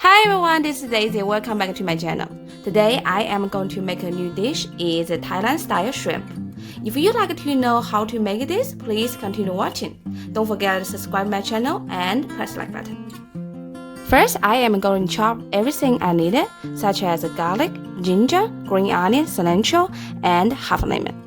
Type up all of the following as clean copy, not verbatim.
Hi everyone, this is Daisy. Welcome back to my channel. Today I am going to make a new dish. It's a Thailand Style Shrimp. If you like to know how to make this, please continue watching. Don't forget to subscribe my channel and press like button. First, I am going to chop everything I needed, such as garlic, ginger, green onion, cilantro, and half a lemon.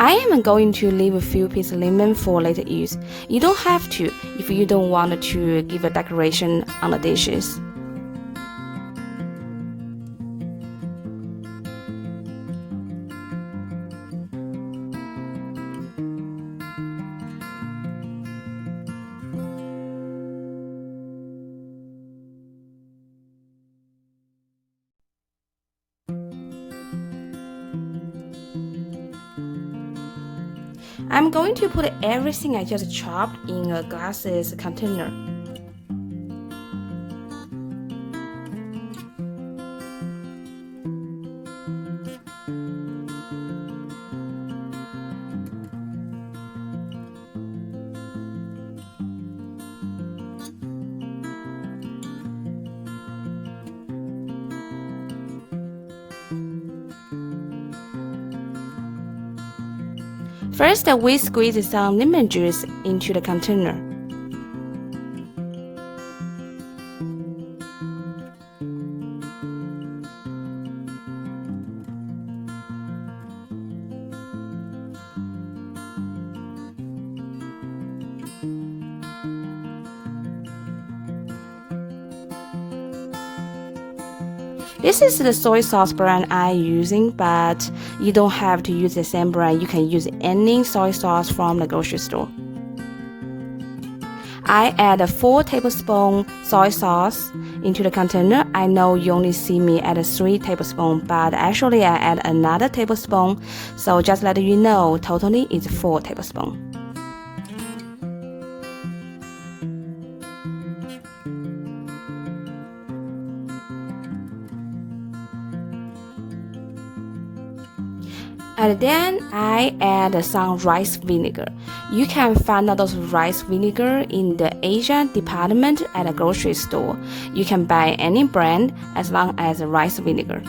I am going to leave a few pieces of lemon for later use. You don't have to if you don't want to give a decoration on the dishes. I'm going to put everything I just chopped in a glass container. First, we squeeze some lemon juice into the container. This is the soy sauce brand I'm using, but you don't have to use the same brand. You can use any soy sauce from the grocery store. I add 4 tablespoons soy sauce into the container. I know you only see me add 3 tablespoons, but actually I add another tablespoon, so just let you know, totally is 4 tablespoons. And then I add some rice vinegar. You can find those rice vinegar in the Asian department at a grocery store. You can buy any brand as long as rice vinegar.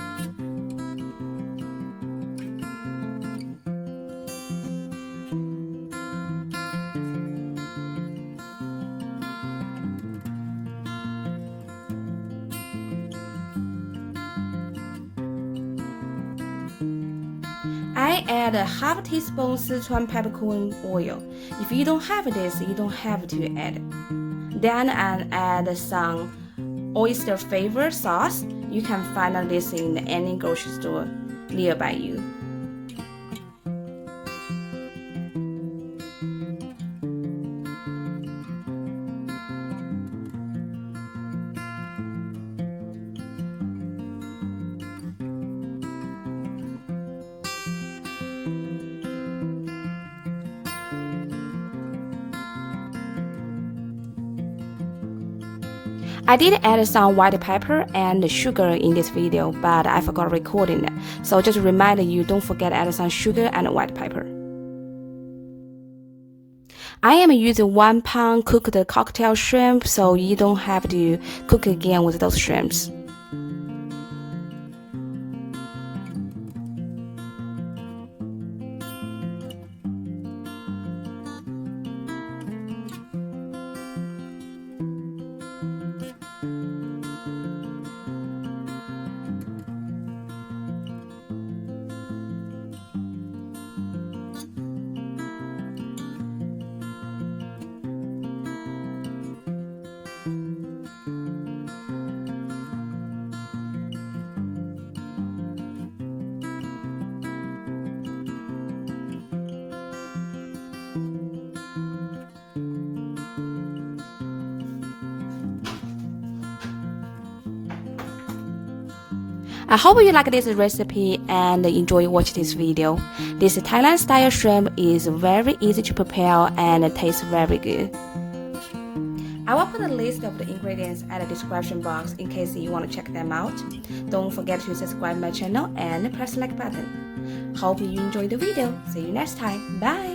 I add a half teaspoon Sichuan Pepper oil. If you don't have this, you don't have to add it. Then I add some oyster flavor sauce. You can find this in any grocery store nearby you. I did add some white pepper and sugar in this video, but I forgot recording it. So just remind you, don't forget to add some sugar and white pepper. I am using 1 pound cooked cocktail shrimp, so you don't have to cook again with those shrimps. I hope you like this recipe and enjoy watching this video. This Thailand style shrimp is very easy to prepare and tastes very good. I will put a list of the ingredients at the description box in case you want to check them out. Don't forget to subscribe my channel and press the like button. Hope you enjoyed the video. See you next time. Bye!